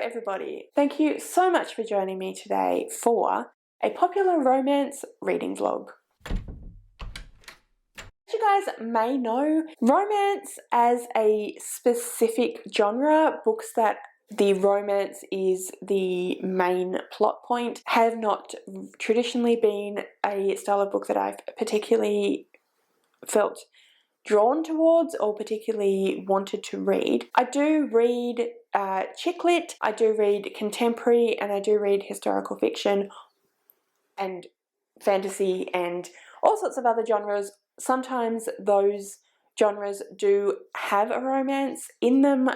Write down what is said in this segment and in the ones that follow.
everybody. Thank you so much for joining me today for a popular romance reading vlog. As you guys may know, romance as a specific genre, books that the romance is the main plot point, have not traditionally been a style of book that I've particularly felt drawn towards or particularly wanted to read. I do read chick lit, I do read contemporary, and I do read historical fiction and fantasy and all sorts of other genres. Sometimes those genres do have a romance in them.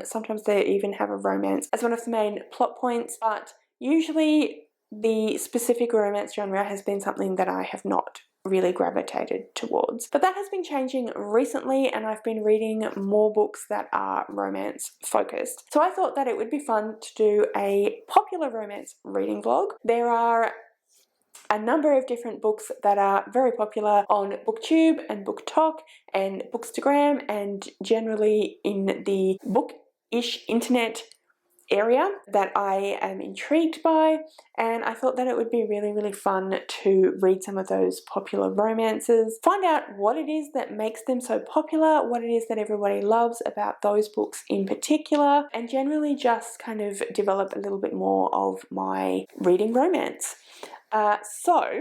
Sometimes they even have a romance as one of the main plot points, but usually the specific romance genre has been something that I have not really gravitated towards. But that has been changing recently, and I've been reading more books that are romance focused. So I thought that it would be fun to do a popular romance reading vlog. There are a number of different books that are very popular on BookTube and BookTok and Bookstagram and generally in the bookish internet area that I am intrigued by, and I thought that it would be really fun to read some of those popular romances, find out what it is that makes them so popular, what it is that everybody loves about those books in particular, and generally just kind of develop a little bit more of my reading romance. So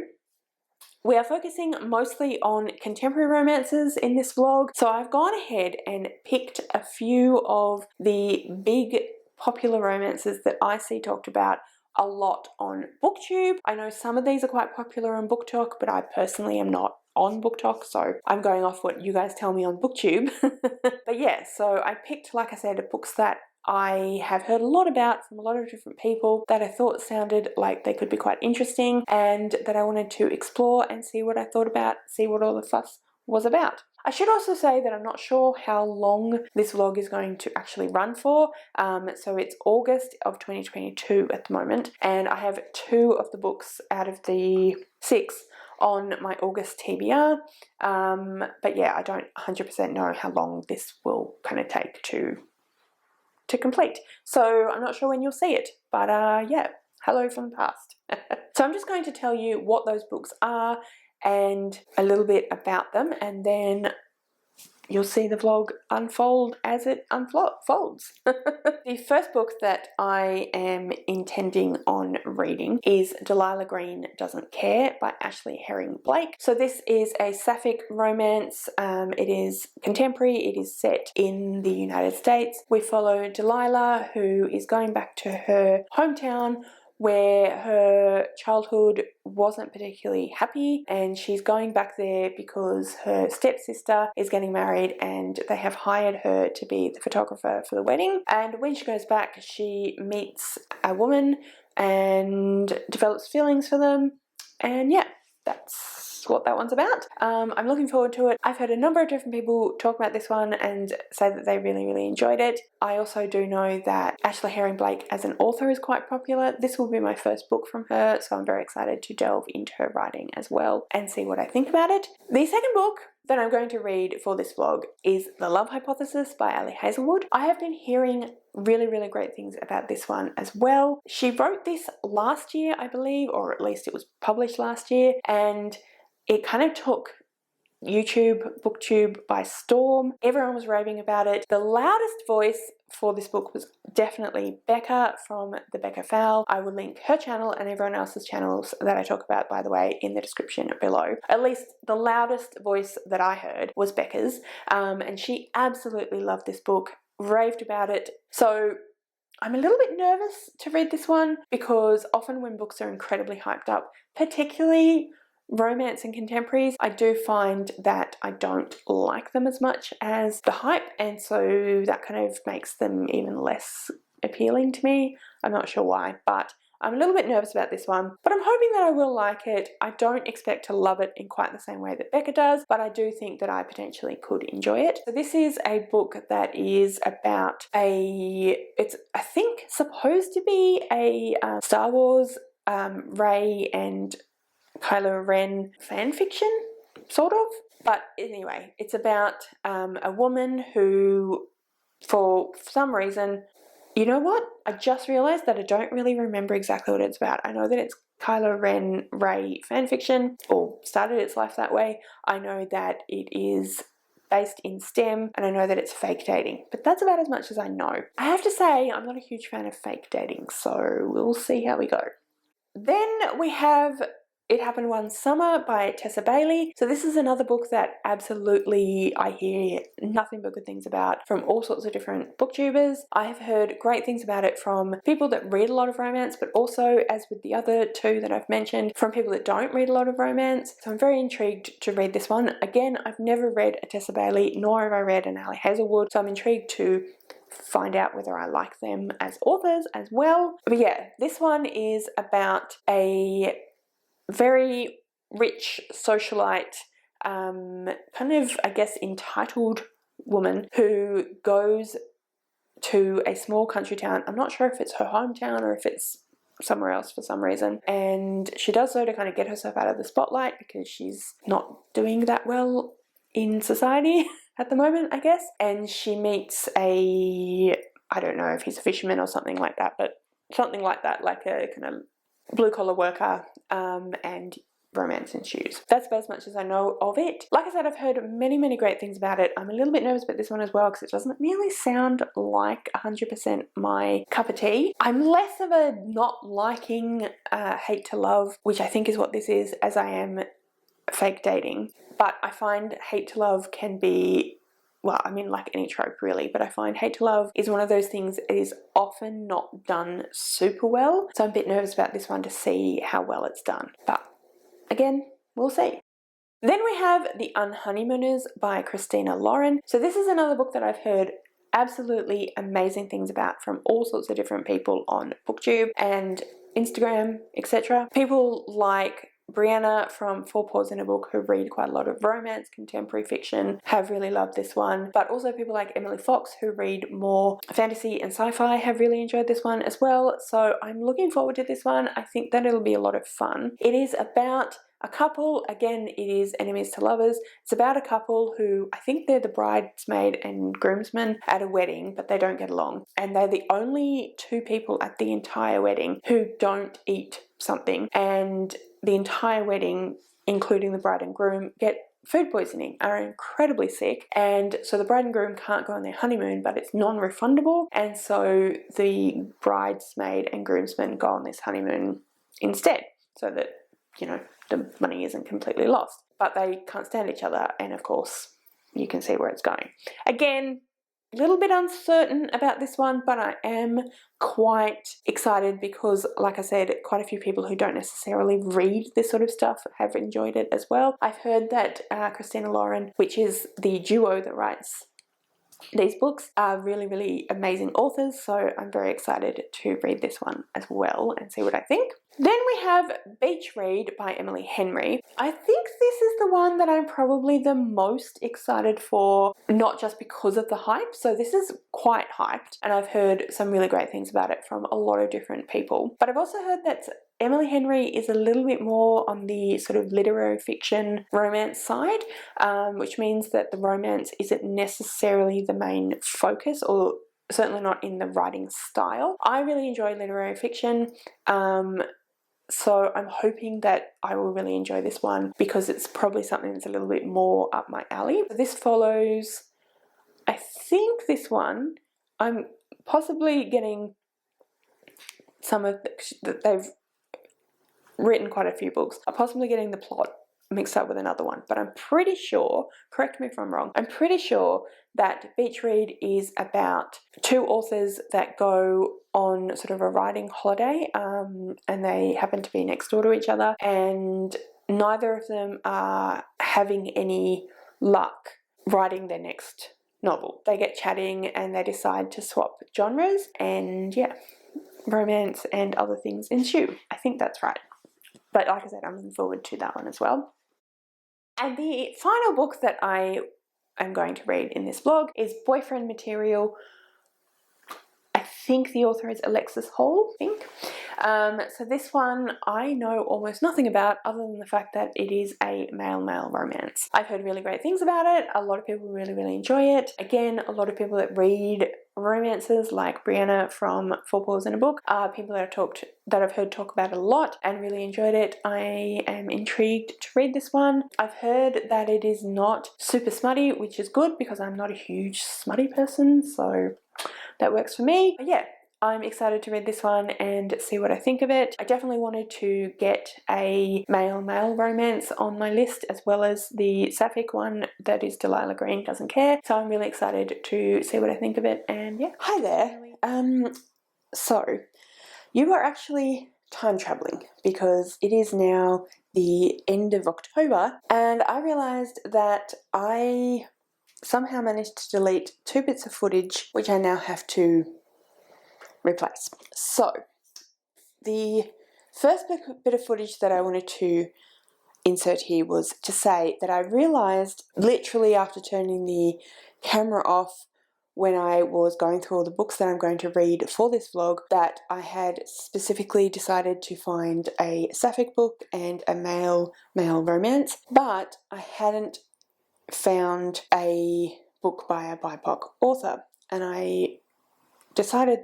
we are focusing mostly on contemporary romances in this vlog, so I've gone ahead and picked a few of the big popular romances that I see talked about a lot on BookTube. I know some of these are quite popular on BookTok, but I personally am not on BookTok, so I'm going off what you guys tell me on BookTube. But yeah, so I picked, like I said, books that I have heard a lot about from a lot of different people that I thought sounded like they could be quite interesting and that I wanted to explore and see what I thought about, see what all the fuss was about. I should also say that I'm not sure how long this vlog is going to actually run for. So it's August of 2022 at the moment, and I have 2 of the books out of the 6 on my August TBR. But yeah, I don't 100% know how long this will kind of take to complete. So I'm not sure when you'll see it, but yeah, hello from the past. So I'm just going to tell you what those books are and a little bit about them, and then you'll see the vlog unfold as it unfolds. The first book that I am intending on reading is Delilah Green Doesn't Care by Ashley Herring Blake. So this is a sapphic romance. It is contemporary. It is set in the United States. We follow Delilah, who is going back to her hometown where her childhood wasn't particularly happy, and she's going back there because her stepsister is getting married and they have hired her to be the photographer for the wedding. And when she goes back, she meets a woman and develops feelings for them, and yeah, that's what that one's about. I'm looking forward to it. I've heard a number of different people talk about this one and say that they really enjoyed it. I also do know that Ashley Herring Blake as an author is quite popular. This will be my first book from her, so I'm very excited to delve into her writing as well and see what I think about it. The second book that I'm going to read for this vlog is The Love Hypothesis by Ali Hazelwood. I have been hearing really great things about this one as well. She wrote this last year, I believe, or at least it was published last year, and it kind of took YouTube, BookTube by storm. Everyone was raving about it. The loudest voice for this book was definitely Becca from The Becca Fowl. I will link her channel and everyone else's channels that I talk about, by the way, in the description below. At least the loudest voice that I heard was Becca's, and she absolutely loved this book, raved about it. So I'm a little bit nervous to read this one because often when books are incredibly hyped up, particularly romance and contemporaries, I do find that I don't like them as much as the hype, and so that kind of makes them even less appealing to me. I'm not sure why, but I'm a little bit nervous about this one, but I'm hoping that I will like it. I don't expect to love it in quite the same way that Becca does, but I do think that I potentially could enjoy it. So this is a book that is about it's I think supposed to be a Star Wars, Rey and Kylo Ren fan fiction, sort of. But anyway, it's about a woman who, for some reason, you know what? I just realised that I don't really remember exactly what it's about. I know that it's Kylo Ren Rey fanfiction, or started its life that way. I know that it is based in STEM, and I know that it's fake dating, but that's about as much as I know. I have to say, I'm not a huge fan of fake dating, so we'll see how we go. Then we have It Happened One Summer by Tessa Bailey. So this is another book that absolutely I hear nothing but good things about from all sorts of different booktubers. I have heard great things about it from people that read a lot of romance, but also, as with the other two that I've mentioned, from people that don't read a lot of romance. So I'm very intrigued to read this one. Again, I've never read a Tessa Bailey, nor have I read an Ali Hazelwood, so I'm intrigued to find out whether I like them as authors as well. But yeah, this one is about a very rich socialite, kind of, I guess, entitled woman who goes to a small country town. I'm not sure if it's her hometown or if it's somewhere else for some reason, and she does so to kind of get herself out of the spotlight because she's not doing that well in society at the moment, I guess. And she meets I don't know if he's a fisherman or something like that, but something like that, like a kind of blue-collar worker, and romance ensues. That's about as much as I know of it. Like I said, I've heard many great things about it. I'm a little bit nervous about this one as well because it doesn't really sound like 100% my cup of tea. I'm less of a not liking hate to love, which I think is what this is, as I am fake dating. But I find hate to love can be, well, I mean, like any trope really, but I find hate to love is one of those things that is often not done super well. So I'm a bit nervous about this one to see how well it's done. But again, we'll see. Then we have The Unhoneymooners by Christina Lauren. So this is another book that I've heard absolutely amazing things about from all sorts of different people on BookTube and Instagram, etc. People like Brianna from Four Paws in a Book, who read quite a lot of romance, contemporary fiction, have really loved this one. But also people like Emily Fox, who read more fantasy and sci-fi, have really enjoyed this one as well. So I'm looking forward to this one. I think that it'll be a lot of fun. It is about a couple, again, it is enemies to lovers. It's about a couple who, I think they're the bridesmaid and groomsman at a wedding, but they don't get along. And they're the only two people at the entire wedding who don't eat something. And the entire wedding, including the bride and groom, get food poisoning, are incredibly sick, and so the bride and groom can't go on their honeymoon, but it's non-refundable, and so the bridesmaid and groomsman go on this honeymoon instead, so that, you know, the money isn't completely lost. But they can't stand each other, and of course you can see where it's going. Again, a little bit uncertain about this one, but I am quite excited because, like I said, quite a few people who don't necessarily read this sort of stuff have enjoyed it as well. I've heard that Christina Lauren, which is the duo that writes these books, are really amazing authors, so I'm very excited to read this one as well and see what I think. Then we have Beach Read by Emily Henry. I think this is the one that I'm probably the most excited for, not just because of the hype. So this is quite hyped, and I've heard some really great things about it from a lot of different people. But I've also heard that Emily Henry is a little bit more on the sort of literary fiction romance side, which means that the romance isn't necessarily the main focus, or certainly not in the writing style. I really enjoy literary fiction, so I'm hoping that I will really enjoy this one because it's probably something that's a little bit more up my alley. This follows, I think this one, I'm possibly getting some of they've written quite a few books. I'm possibly getting the plot mixed up with another one, but I'm pretty sure, correct me if I'm wrong, I'm pretty sure that Beach Read is about two authors that go on sort of a writing holiday, and they happen to be next door to each other, and neither of them are having any luck writing their next novel. They get chatting and they decide to swap genres, and yeah, romance and other things ensue. I think that's right. But like I said, I'm looking forward to that one as well. And the final book that I am going to read in this vlog is Boyfriend Material. I think the author is Alexis Hall, I think. So this one I know almost nothing about other than the fact that it is a male-male romance. I've heard really great things about it. A lot of people really enjoy it. Again, a lot of people that read romances like Brianna from Four Paws in a Book are people that I've heard talk about it a lot and really enjoyed it. I am intrigued to read this one. I've heard that it is not super smutty, which is good because I'm not a huge smutty person, so that works for me. But yeah, I'm excited to read this one and see what I think of it. I definitely wanted to get a male-male romance on my list as well as the sapphic one that is Delilah Green Doesn't Care. So I'm really excited to see what I think of it, and yeah. Hi there. So you are actually time traveling because it is now the end of October and I realized that I somehow managed to delete 2 bits of footage which I now have to replace. So the first bit of footage that I wanted to insert here was to say that I realised literally after turning the camera off when I was going through all the books that I'm going to read for this vlog that I had specifically decided to find a sapphic book and a male-male romance, but I hadn't found a book by a BIPOC author, and I decided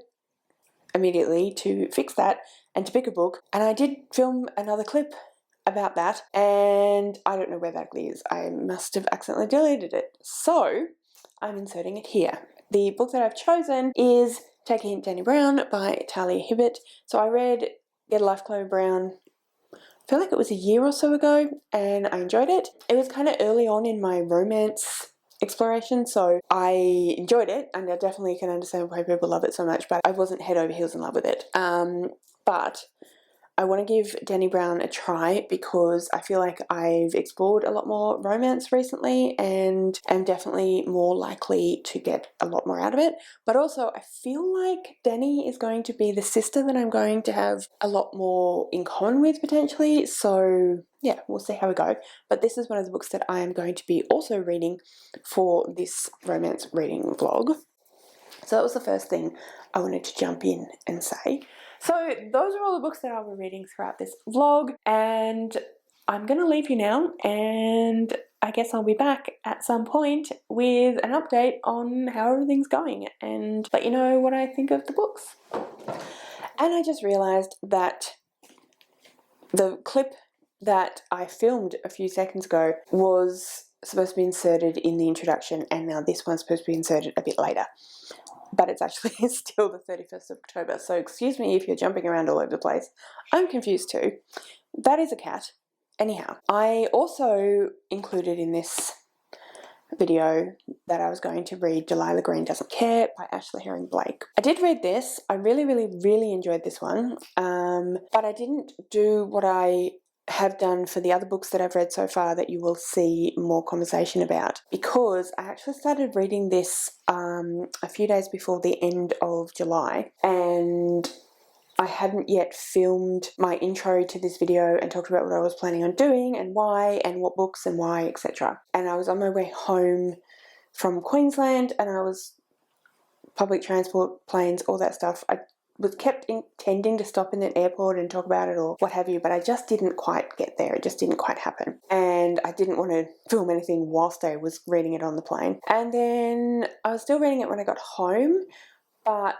immediately to fix that and to pick a book, and I did film another clip about that, and I don't know where that is. I must have accidentally deleted it, so I'm inserting it here. The book that I've chosen is Take a Hint, Danny Brown by Talia Hibbert. So I read Get a Life, Chloe Brown, I feel like it was a year or so ago, and I enjoyed it. It was kind of early on in my romance exploration, so I enjoyed it, and I definitely can understand why people love it so much, but I wasn't head over heels in love with it. But I want to give Danny Brown a try because I feel like I've explored a lot more romance recently and am definitely more likely to get a lot more out of it. But also I feel like Danny is going to be the sister that I'm going to have a lot more in common with potentially. So yeah, we'll see how we go. But this is one of the books that I am going to be also reading for this romance reading vlog. So that was the first thing I wanted to jump in and say. So those are all the books that I'll be reading throughout this vlog, and I'm going to leave you now, and I guess I'll be back at some point with an update on how everything's going and let you know what I think of the books. And I just realised that the clip that I filmed a few seconds ago was supposed to be inserted in the introduction, and now this one's supposed to be inserted a bit later. But it's actually still the 31st of October, so excuse me if you're jumping around all over the place. I'm confused too. That is a cat. Anyhow, I also included in this video that I was going to read Delilah Green Doesn't Care by Ashley Herring Blake. I did read this. I really enjoyed this one, but I didn't do what I have done for the other books that I've read so far that you will see more conversation about, because I actually started reading this a few days before the end of July, and I hadn't yet filmed my intro to this video and talked about what I was planning on doing and why and what books and why, etc. And I was on my way home from Queensland, and I was public transport, planes, all that stuff. I was kept intending to stop in an airport and talk about it or what have you, but I just didn't quite get there. It just didn't quite happen. And I didn't want to film anything whilst I was reading it on the plane. And then I was still reading it when I got home, but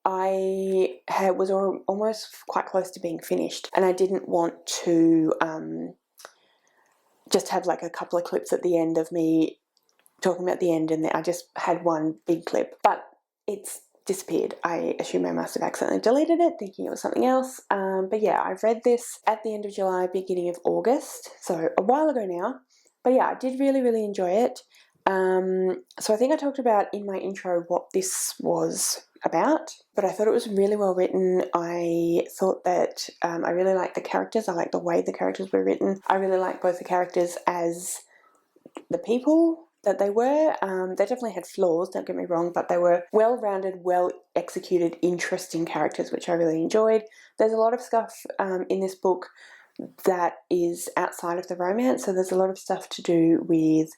I was almost quite close to being finished, and I didn't want to just have like a couple of clips at the end of me talking about the end, and I just had one big clip, but it's disappeared. I assume I must have accidentally deleted it thinking it was something else, but yeah, I've read this at the end of July, beginning of August, so a while ago now. But yeah, I did really enjoy it. So I think I talked about in my intro what this was about, but I thought it was really well written. I thought that I really liked the characters. I liked the way the characters were written. I really liked both the characters as the people that they were. They definitely had flaws, don't get me wrong, but they were well-rounded, well-executed, interesting characters, which I really enjoyed. There's a lot of stuff in this book that is outside of the romance. So there's a lot of stuff to do with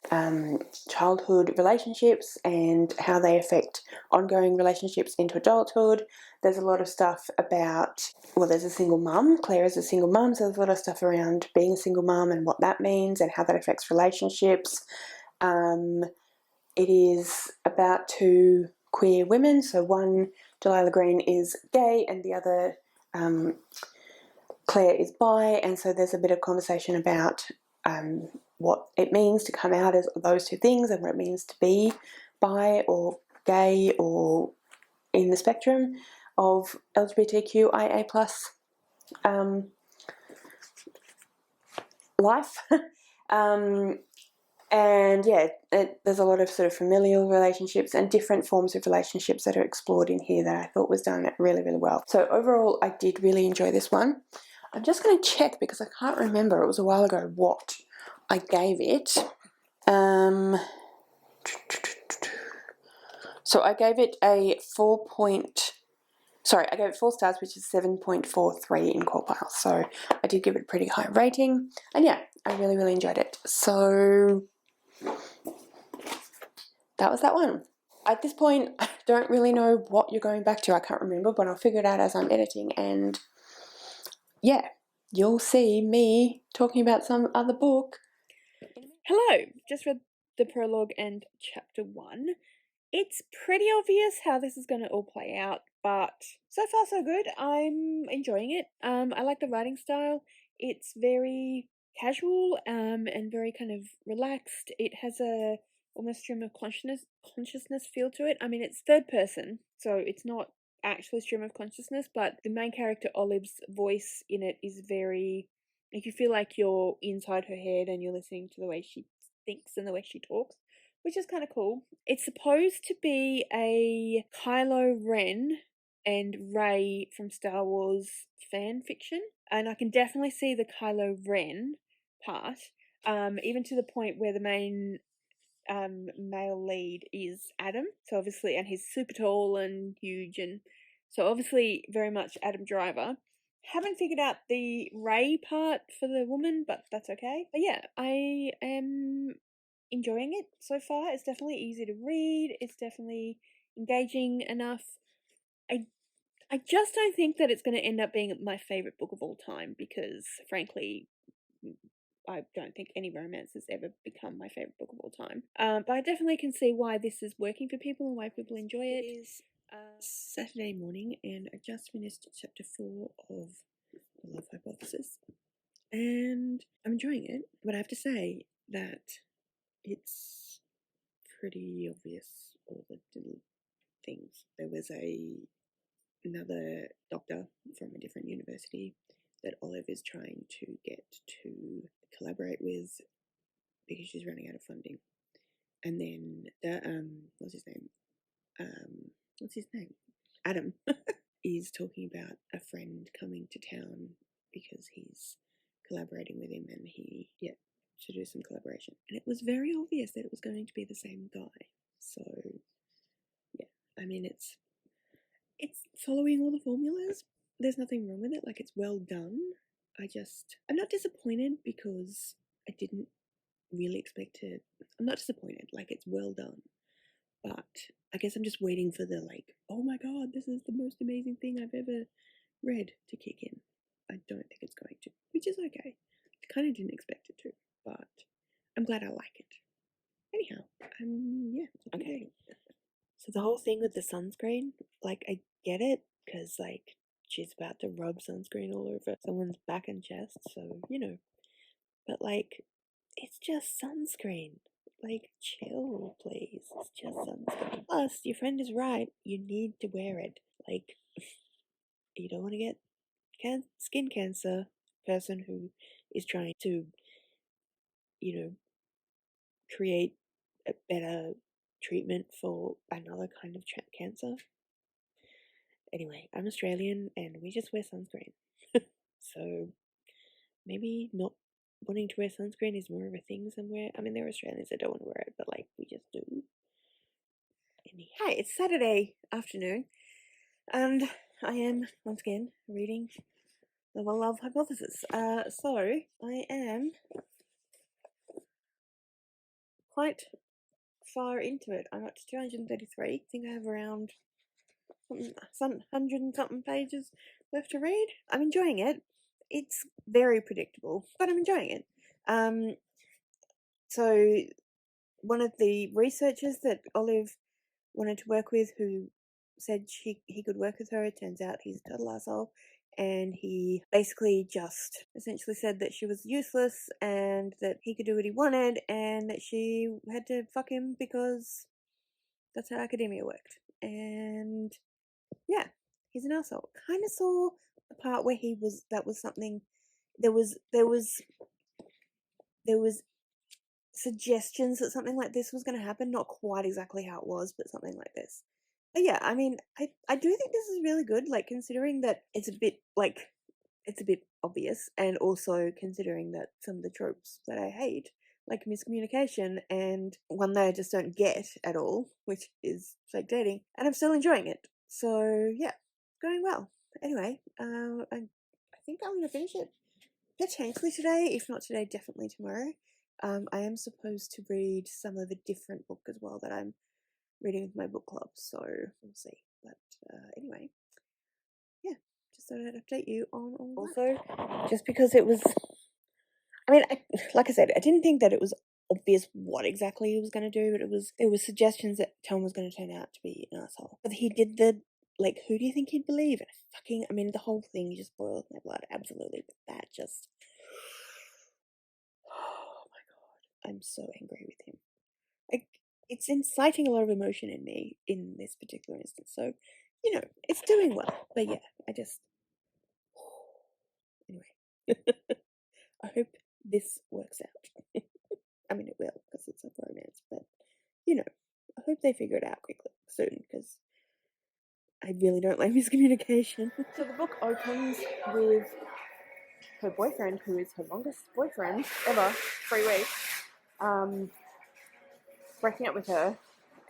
childhood relationships and how they affect ongoing relationships into adulthood. There's a lot of stuff about, well, there's a single mum. Claire is a single mum, so there's a lot of stuff around being a single mum and what that means and how that affects relationships. It is about two queer women. So one, Delilah Green, is gay and the other, Claire, is bi, and so there's a bit of conversation about what it means to come out as those two things and what it means to be bi or gay or in the spectrum of LGBTQIA+ life. And yeah, there's a lot of sort of familial relationships and different forms of relationships that are explored in here that I thought was done really, really well. So overall, I did really enjoy this one. I'm just going to check because I can't remember, it was a while ago, what I gave it. So I gave it a 4 stars, which is 7.43 in Corpile. So I did give it a pretty high rating. And yeah, I really, really enjoyed it. So that was that one. At this point, I don't really know what you're going back to. I can't remember, but I'll figure it out as I'm editing. And yeah, you'll see me talking about some other book. Hello, just read the prologue and chapter 1. It's pretty obvious how this is going to all play out, but so far so good. I'm enjoying it. I like the writing style. It's very casual and very kind of relaxed. It has a almost stream of consciousness feel to it. I mean, it's third person, so it's not actually stream of consciousness, but the main character Olive's voice in it is very, like, you feel like you're inside her head and you're listening to the way she thinks and the way she talks, which is kind of cool. It's supposed to be a Kylo Ren and Rey from Star Wars fan fiction, and I can definitely see the Kylo Ren part, even to the point where the main male lead is Adam. So obviously, and he's super tall and huge, and so obviously very much Adam Driver. Haven't figured out the Rey part for the woman, but that's okay. But yeah, I am enjoying it so far. It's definitely easy to read. It's definitely engaging enough. I just don't think that it's going to end up being my favorite book of all time because, frankly, I don't think any romance has ever become my favorite book of all time. But I definitely can see why this is working for people and why people enjoy it. It is Saturday morning, and I just finished chapter 4 of The Love Hypothesis, and I'm enjoying it. But I have to say that it's pretty obvious, all the little things. There was another doctor from a different university that Olive is trying to get to collaborate with because she's running out of funding. And then what's his name? Adam is talking about a friend coming to town because he's collaborating with him and to do some collaboration. And it was very obvious that it was going to be the same guy. So yeah, I mean it's following all the formulas. There's nothing wrong with it. Like, it's well done. I'm not disappointed because I didn't really expect to. I'm not disappointed. Like, it's well done. But I guess I'm just waiting for the, like, oh my god, this is the most amazing thing I've ever read to kick in. I don't think it's going to, which is okay. I kind of didn't expect it to, but I'm glad I like it. Anyhow, yeah, okay. So the whole thing with the sunscreen, like, I get it, because, like, she's about to rub sunscreen all over someone's back and chest, so, but, like, it's just sunscreen. Like, chill, please. It's just sunscreen. Plus, your friend is right. You need to wear it. Like, you don't want to get skin cancer. Person who is trying to, create a better treatment for another kind of cancer. Anyway, I'm Australian and we just wear sunscreen. So maybe not wanting to wear sunscreen is more of a thing somewhere. I mean, there are Australians that don't want to wear it, but, like, we just do. Hi, it's Saturday afternoon, and I am once again reading the love hypothesis. So I am quite far into it. I'm up to 233. I think I have around some 100 and something pages left to read. I'm enjoying it. It's very predictable, but I'm enjoying it. So one of the researchers that Olive wanted to work with, who said he could work with her, it turns out he's a total asshole, and he basically just essentially said that she was useless and that he could do what he wanted and that she had to fuck him because that's how academia worked. And yeah, he's an asshole. Kind of saw the part where that was something. There was suggestions that something like this was going to happen. Not quite exactly how it was, but something like this. But yeah, I mean, I do think this is really good. Like, considering that it's a bit obvious, and also considering that some of the tropes that I hate, like miscommunication, and one that I just don't get at all, which is fake dating, and I'm still enjoying it. So yeah, going well. Anyway, I think I'm gonna finish it potentially today. If not today, definitely tomorrow. I am supposed to read some of a different book as well that I'm reading with my book club, so we'll see. But anyway, yeah, just thought I'd update you on all that. Also, just because it was, I mean, like I said, I didn't think that it was obvious what exactly he was going to do, but there was suggestions that Tom was going to turn out to be an asshole. But he did the, like, who do you think he'd believe? And I mean, the whole thing just boiled my blood, absolutely. But that just, oh my god, I'm so angry with him. Like, it's inciting a lot of emotion in me in this particular instance. So, you know, it's doing well. But yeah, anyway. I hope this works out. I mean, it will, because it's a romance, but, you know, I hope they figure it out quickly, soon, because I really don't like miscommunication. So the book opens with her boyfriend, who is her longest boyfriend ever, 3 weeks, breaking up with her,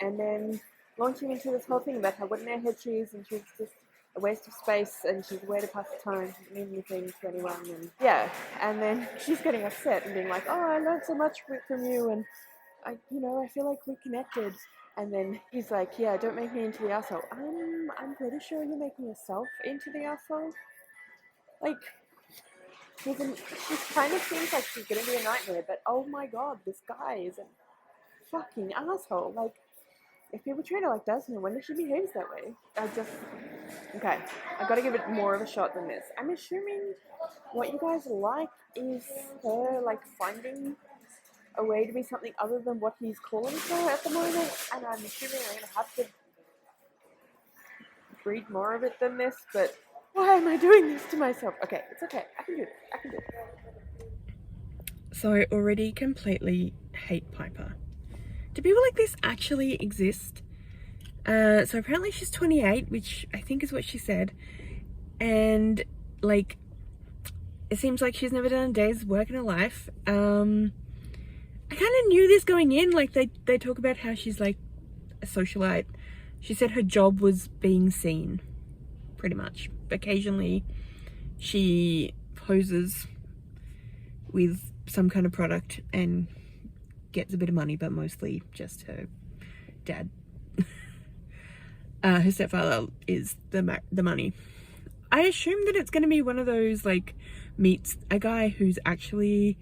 and then launching into this whole thing about how what an airhead she is, and she's just a waste of space, and she's a way to pass the time, she doesn't mean anything to anyone, and yeah, and then she's getting upset and being like, oh, I learned so much from you, and I feel like we connected. And then he's like, yeah, don't make me into the asshole. I'm pretty sure you're making yourself into the asshole. Like, she kind of seems like she's gonna be a nightmare, but oh my god, this guy is a fucking asshole. Like, if people treat her like this, no wonder she behaves that way. Okay, I gotta give it more of a shot than this. I'm assuming what you guys like is her, like, finding a way to be something other than what he's calling for at the moment, and I'm assuming I'm gonna have to read more of it than this, but why am I doing this to myself? Okay, it's okay. I can do it. So I already completely hate Piper. Do people like this actually exist? So apparently she's 28, which I think is what she said, and like, it seems like she's never done a day's work in her life. I kind of knew this going in. Like, they talk about how she's like a socialite. She said her job was being seen, pretty much. Occasionally she poses with some kind of product and gets a bit of money, but mostly just her dad. Her stepfather is the money. I assume that it's going to be one of those, like, meets a guy who's actually,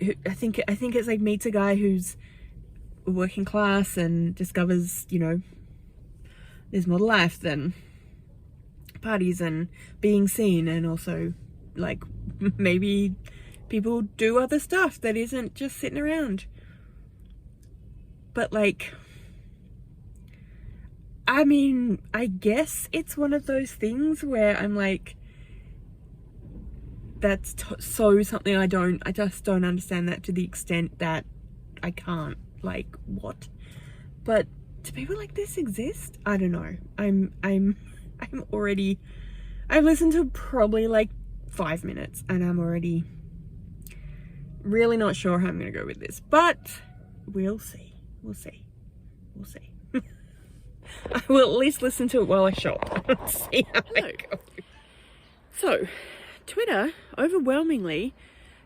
I think it's like meets a guy who's working class and discovers, you know, there's more to life than parties and being seen, and also, like, maybe people do other stuff that isn't just sitting around. But, like, I mean, I guess it's one of those things where I'm like, that's so something I just don't understand that to the extent that I can't, like, what? But do people like this exist? I don't know. I'm already, I've listened to probably like 5 minutes and I'm already really not sure how I'm gonna go with this, but we'll see. I will at least listen to it while I shop. See how I go. So, Twitter overwhelmingly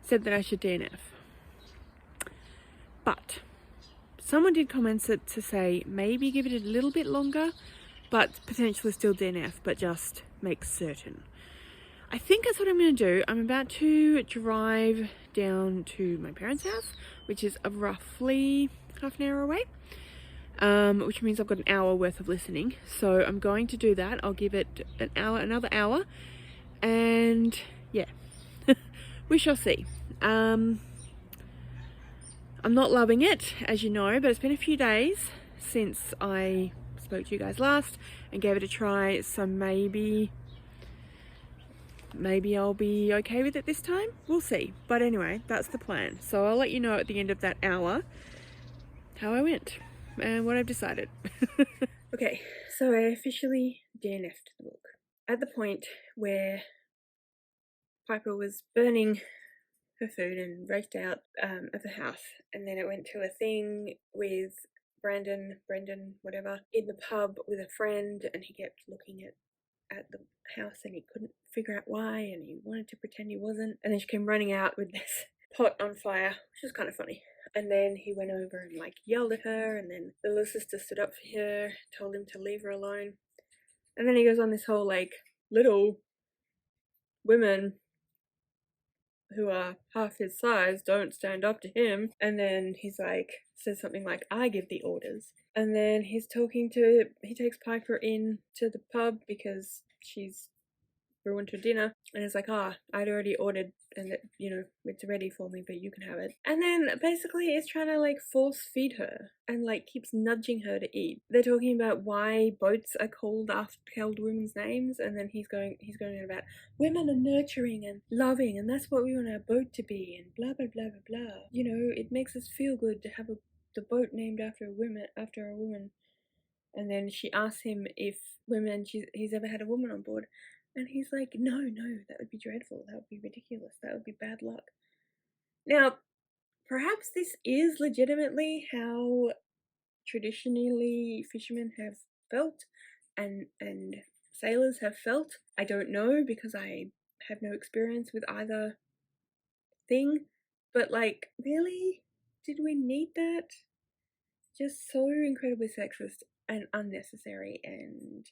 said that I should DNF. But someone did comment to say maybe give it a little bit longer, but potentially still DNF, but just make certain. I think that's what I'm going to do. I'm about to drive down to my parents' house, which is roughly half an hour away, which means I've got an hour worth of listening. So I'm going to do that. I'll give it another hour, and yeah, we shall see. I'm not loving it, as you know, but it's been a few days since I spoke to you guys last and gave it a try, so maybe I'll be okay with it this time. We'll see. But anyway, that's the plan. So I'll let you know at the end of that hour how I went and what I've decided. Okay, so I officially DNF'd the book. At the point where Piper was burning her food and raced out of the house, and then it went to a thing with Brendan, whatever, in the pub with a friend, and he kept looking at the house and he couldn't figure out why, and he wanted to pretend he wasn't, and then she came running out with this pot on fire, which is kind of funny. And then he went over and like yelled at her, and then the little sister stood up for her, told him to leave her alone, and then he goes on this whole like, little women who are half his size don't stand up to him, and then he's like, says something like, I give the orders. And then he takes Piper in to the pub because she's ruined her dinner, and it's like, I'd already ordered, and it's ready for me, but you can have it. And then basically it's trying to like force feed her and like keeps nudging her to eat. They're talking about why boats are called after women's names, and then he's going on about women are nurturing and loving, and that's what we want our boat to be, and blah blah blah blah blah. It makes us feel good to have the boat named after a woman. And then she asks him if he's ever had a woman on board. And he's like, no, that would be dreadful. That would be ridiculous. That would be bad luck. Now, perhaps this is legitimately how traditionally fishermen have felt and sailors have felt. I don't know, because I have no experience with either thing. But like, really? Did we need that? Just so incredibly sexist and unnecessary, and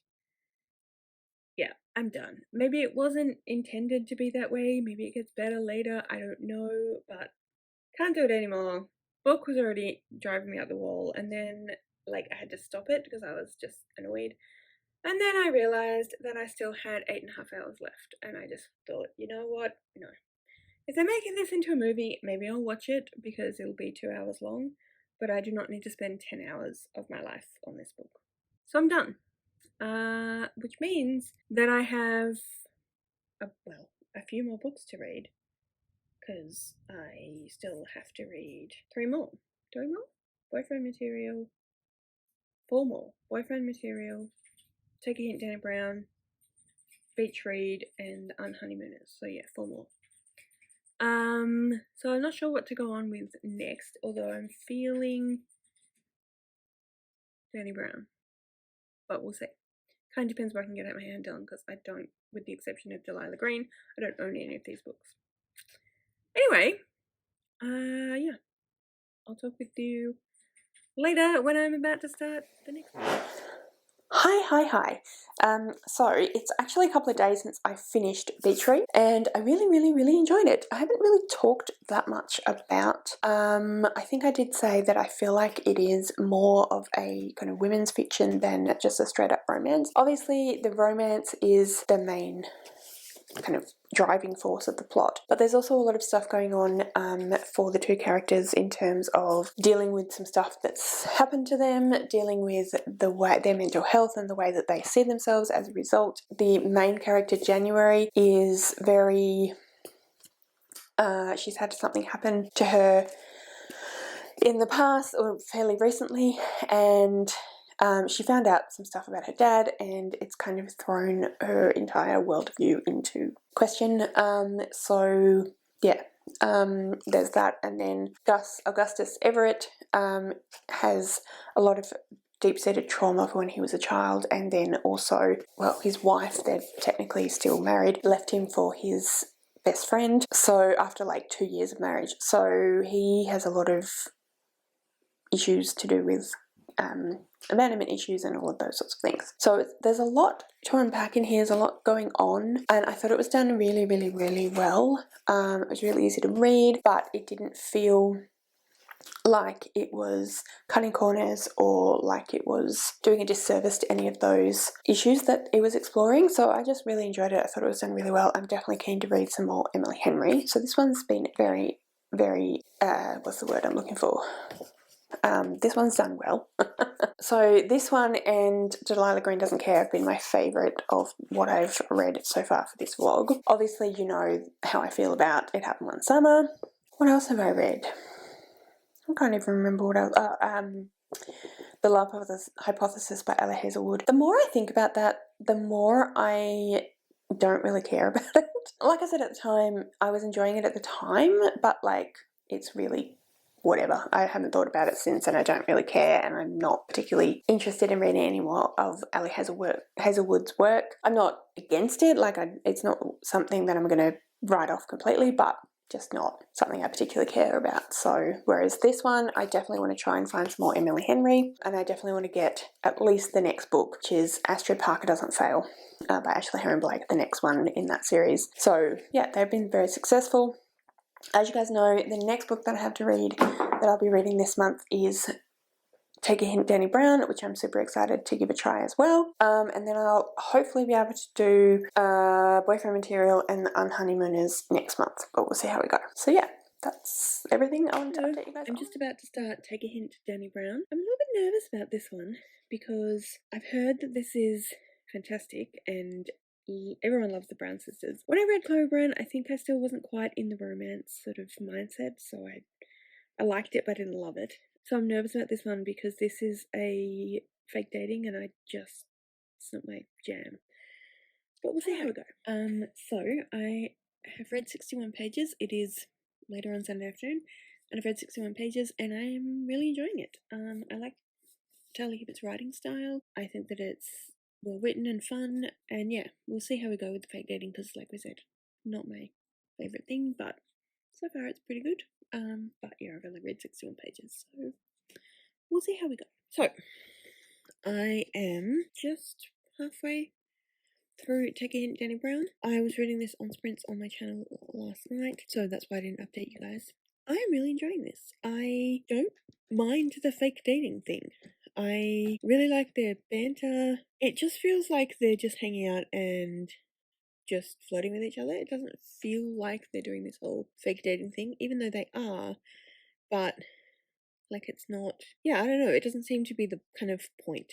yeah, I'm done. Maybe it wasn't intended to be that way. Maybe it gets better later. I don't know, but can't do it anymore. Book was already driving me out the wall, and then like I had to stop it because I was just annoyed. And then I realized that I still had 8.5 hours left, and I just thought, you know what? No. If they're making this into a movie, maybe I'll watch it because it'll be 2 hours long, but I do not need to spend 10 hours of my life on this book. So I'm done. Which means that I have a few more books to read, because I still have to read 3 more. 3 more? Boyfriend Material, 4 more. Boyfriend Material, Take a Hint, Dan Brown, Beach Read, and Unhoneymooners. So yeah, 4 more. So I'm not sure what to go on with next, although I'm feeling Danny Brown, but we'll see. Kind of depends what I can get my hand on, because I don't, with the exception of Delilah Green, I don't own any of these books. Anyway, yeah, I'll talk with you later when I'm about to start the next one. Hi. So it's actually a couple of days since I finished Beach Read, and I really enjoyed it. I haven't really talked that much about. I think I did say that I feel like it is more of a kind of women's fiction than just a straight up romance. Obviously, the romance is the main kind of driving force of the plot, but there's also a lot of stuff going on for the two characters in terms of dealing with some stuff that's happened to them, dealing with their mental health and the way that they see themselves as a result. The main character, January, is very she's had something happen to her in the past, or fairly recently, and she found out some stuff about her dad, and it's kind of thrown her entire worldview into question. So yeah, there's that. And then Augustus Everett has a lot of deep-seated trauma for when he was a child, and then also, well, his wife, they're technically still married, left him for his best friend, so after like 2 years of marriage. So he has a lot of issues to do with abandonment issues and all of those sorts of things. So there's a lot to unpack in here, there's a lot going on, and I thought it was done really, really, really well. It was really easy to read, but it didn't feel like it was cutting corners or like it was doing a disservice to any of those issues that it was exploring. So I just really enjoyed it. I thought it was done really well. I'm definitely keen to read some more Emily Henry. So this one's been very, very, what's the word I'm looking for? This one's done well. So this one and Delilah Green Doesn't Care have been my favourite of what I've read so far for this vlog. Obviously, you know how I feel about It Happened One Summer. What else have I read? I can't even remember what else. The Love Hypothesis by Ella Hazelwood. The more I think about that, the more I don't really care about it. Like I said at the time, I was enjoying it at the time, but like it's really whatever. I haven't thought about it since, and I don't really care, and I'm not particularly interested in reading any more of Ella Hazelwood's work. I'm not against it, like it's not something that I'm going to write off completely, but just not something I particularly care about. So whereas this one, I definitely want to try and find some more Emily Henry, and I definitely want to get at least the next book, which is Astrid Parker Doesn't Fail by Ashley Herron Blake, the next one in that series. So yeah, they've been very successful. As you guys know, the next book that I have to read, that I'll be reading this month, is Take a Hint, Dani Brown, which I'm super excited to give a try as well. And then I'll hopefully be able to do Boyfriend Material and The Unhoneymooners next month, but we'll see how we go. So yeah, that's everything I wanted to update you guys on. I'm just about to start Take a Hint, Dani Brown. I'm a little bit nervous about this one because I've heard that this is fantastic and everyone loves the Brown sisters. When I read Chloe Brown, I think I still wasn't quite in the romance sort of mindset, so I liked it but I didn't love it. So I'm nervous about this one because this is a fake dating and it's not my jam. But we'll see how we go. So I have read 61 pages. It is later on Sunday afternoon, and I've read 61 pages and I'm really enjoying it. I like Charlie Hibbert's writing style. I think that it's well written and fun, and yeah, we'll see how we go with the fake dating because, like we said, not my favourite thing, but so far it's pretty good. But yeah, I've only read 61 pages, so we'll see how we go. So I am just halfway through Take a Hint, Dani Brown. I was reading this on sprints on my channel last night, so that's why I didn't update you guys. I am really enjoying this. I don't mind the fake dating thing. I really like their banter. It just feels like they're just hanging out and just flirting with each other. It doesn't feel like they're doing this whole fake dating thing, even though they are, but like it's not, yeah, I don't know, it doesn't seem to be the kind of point.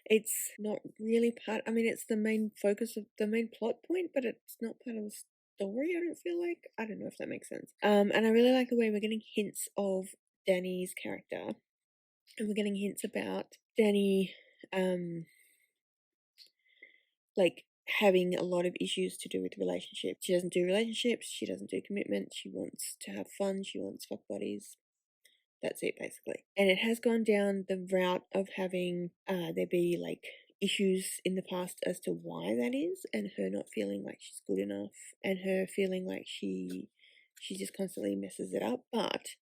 It's not really part, I mean, it's the main focus of the main plot point, but it's not part of the story, I don't feel like. I don't know if that makes sense. And I really like the way we're getting hints of Dani's character, and we're getting hints about Dani, like having a lot of issues to do with relationships. She doesn't do relationships, she doesn't do commitment, she wants to have fun, she wants fuck buddies. That's it, basically. And it has gone down the route of having there be like issues in the past as to why that is, and her not feeling like she's good enough, and her feeling like she just constantly messes it up. But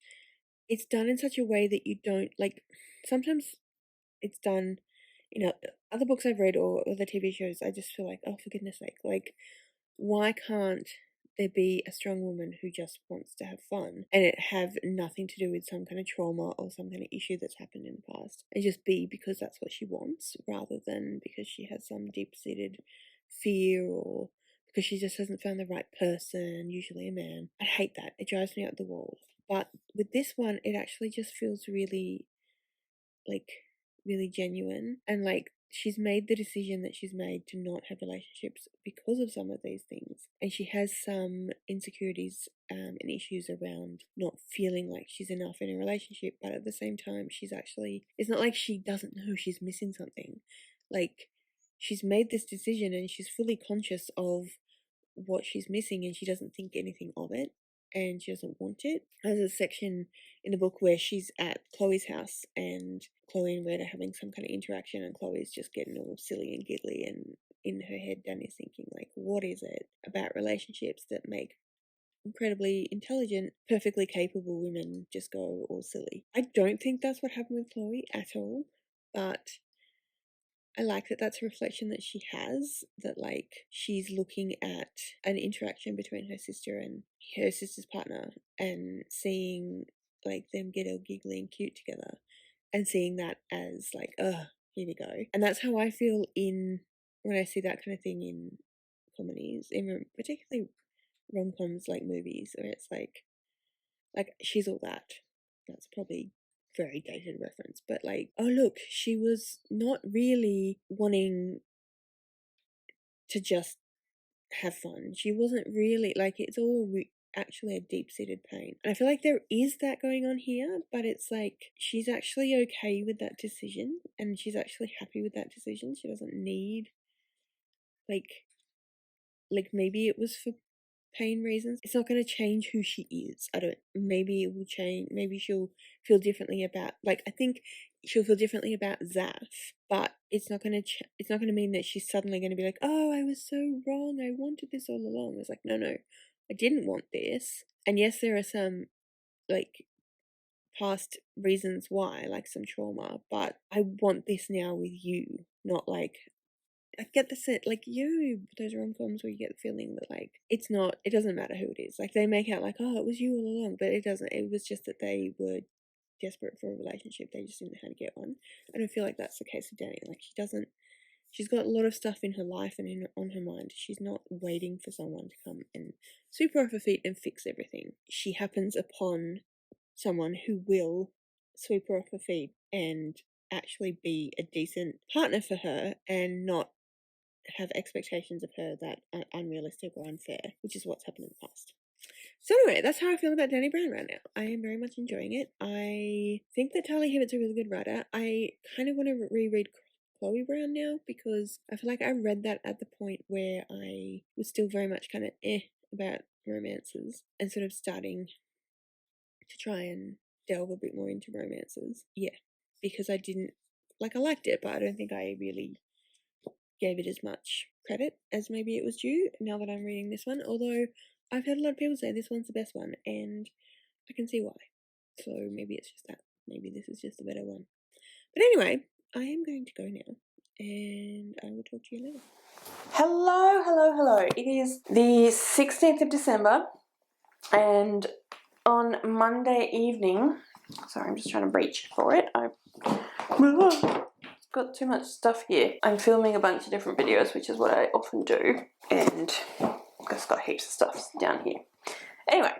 it's done in such a way that you don't, like, sometimes it's done, you know, other books I've read or other TV shows, I just feel like, oh, for goodness sake, like, why can't there be a strong woman who just wants to have fun and it have nothing to do with some kind of trauma or some kind of issue that's happened in the past, and just be because that's what she wants rather than because she has some deep-seated fear or because she just hasn't found the right person, usually a man. I hate that. It drives me up the wall. But with this one, it actually just feels really, like, really genuine, and like she's made the decision that she's made to not have relationships because of some of these things, and she has some insecurities and issues around not feeling like she's enough in a relationship, but at the same time she's actually, it's not like she doesn't know she's missing something. Like, she's made this decision and she's fully conscious of what she's missing and she doesn't think anything of it. and she doesn't want it. There's a section in the book where she's at Chloe's house and Chloe and Red are having some kind of interaction, and Chloe's just getting all silly and giggly, and in her head Danny's thinking like, what is it about relationships that make incredibly intelligent, perfectly capable women just go all silly? I don't think that's what happened with Chloe at all, but I like that that's a reflection that she has, that like she's looking at an interaction between her sister and her sister's partner and seeing like them get all giggly and cute together and seeing that as like, here we go. And that's how I feel when I see that kind of thing in comedies, in particularly rom-coms, like movies, where it's like she's all that. That's probably very dated reference, but like, oh look, she was not really wanting to just have fun. She wasn't really like, it's all actually a deep-seated pain. And I feel like there is that going on here, but it's like she's actually okay with that decision, and she's actually happy with that decision. She doesn't need like maybe it was for pain reasons. It's not going to change who she is. Maybe it will change. Maybe she'll feel differently about, like, I think she'll feel differently about Zaf, but it's not going to mean that she's suddenly going to be like, oh, I was so wrong. I wanted this all along. It's like, no, I didn't want this. And yes, there are some like past reasons why, like some trauma, but I want this now with you, not like, I get the sense, like, those rom-coms where you get the feeling that, like, it doesn't matter who it is. Like, they make out like, oh, it was you all along, but it doesn't. It was just that they were desperate for a relationship. They just didn't know how to get one. I don't feel like that's the case with Danny. Like, she's got a lot of stuff in her life and on her mind. She's not waiting for someone to come and sweep her off her feet and fix everything. She happens upon someone who will sweep her off her feet and actually be a decent partner for her and not have expectations of her that are unrealistic or unfair, which is what's happened in the past. So anyway, that's how I feel about Dani Brown right now. I am very much enjoying it. I think that Talia Hibbert's a really good writer. I kind of want to reread Chloe Brown now, because I feel like I read that at the point where I was still very much kind of about romances and sort of starting to try and delve a bit more into romances. Yeah, because I liked it, but I don't think I really gave it as much credit as maybe it was due now that I'm reading this one, although I've had a lot of people say this one's the best one, and I can see why. So maybe it's just that. Maybe this is just a better one. But anyway, I am going to go now, and I will talk to you later. Hello. It is the 16th of December, and on Monday evening, sorry, I'm just trying to reach for it. I've got too much stuff here. I'm filming a bunch of different videos, which is what I often do, and I've just got heaps of stuff down here. Anyway,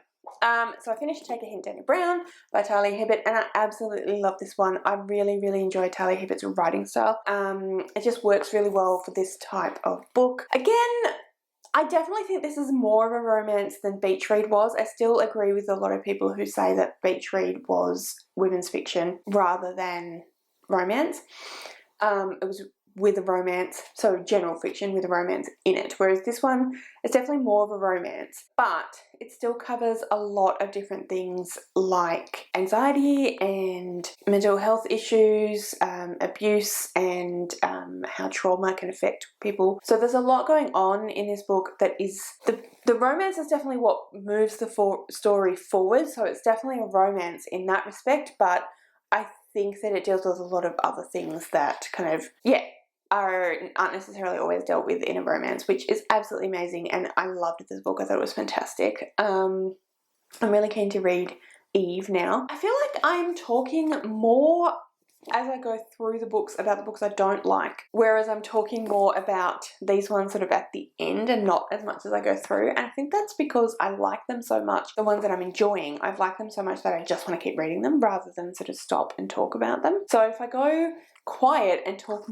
so I finished Take a Hint, Dani Brown by Talia Hibbert, and I absolutely love this one. I really enjoy Talia Hibbert's writing style. It just works really well for this type of book. Again, I definitely think this is more of a romance than Beach Read was. I still agree with a lot of people who say that Beach Read was women's fiction rather than romance. It was with a romance, so general fiction with a romance in it, whereas this one is definitely more of a romance, but it still covers a lot of different things like anxiety and mental health issues, abuse, and how trauma can affect people. So there's a lot going on in this book that is, the romance is definitely what moves the story forward, so it's definitely a romance in that respect, but I think that it deals with a lot of other things that kind of, aren't necessarily always dealt with in a romance, which is absolutely amazing, and I loved this book. I thought it was fantastic. I'm really keen to read Eve now. I feel like I'm talking more as I go through the books about the books I don't like, whereas I'm talking more about these ones sort of at the end and not as much as I go through, and I think that's because I like them so much. The ones that I'm enjoying, I've liked them so much that I just want to keep reading them rather than sort of stop and talk about them. So if I go quiet and talk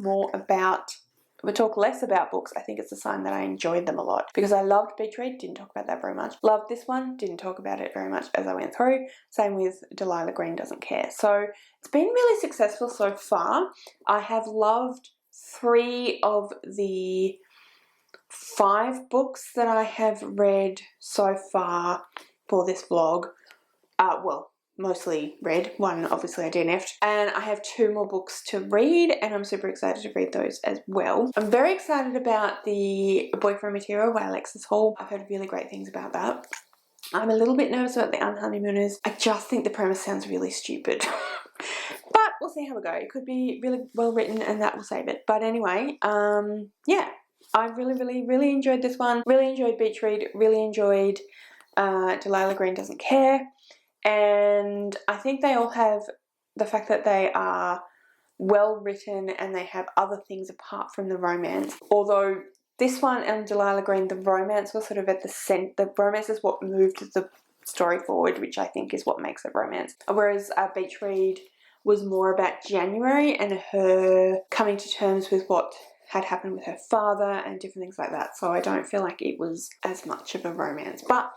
less about books, I think it's a sign that I enjoyed them a lot, because I loved Beach Read, didn't talk about that very much. Loved this one, didn't talk about it very much as I went through. Same with Delilah Green Doesn't Care. So it's been really successful so far. I have loved 3 of the 5 books that I have read so far for this vlog. Well, mostly read. One, obviously, I DNF'd. And I have 2 more books to read, and I'm super excited to read those as well. I'm very excited about the Boyfriend Material by Alexis Hall. I've heard really great things about that. I'm a little bit nervous about the Unhoneymooners. I just think the premise sounds really stupid. But we'll see how we go. It could be really well written and that will save it. But anyway, yeah. I really enjoyed this one. Really enjoyed Beach Read. Really enjoyed Delilah Green Doesn't Care. And I think they all have the fact that they are well written and they have other things apart from the romance. Although this one and Delilah Green, the romance was sort of at the center. The romance is what moved the story forward, which I think is what makes it romance. Whereas Beach Read was more about January and her coming to terms with what had happened with her father and different things like that. So I don't feel like it was as much of a romance, but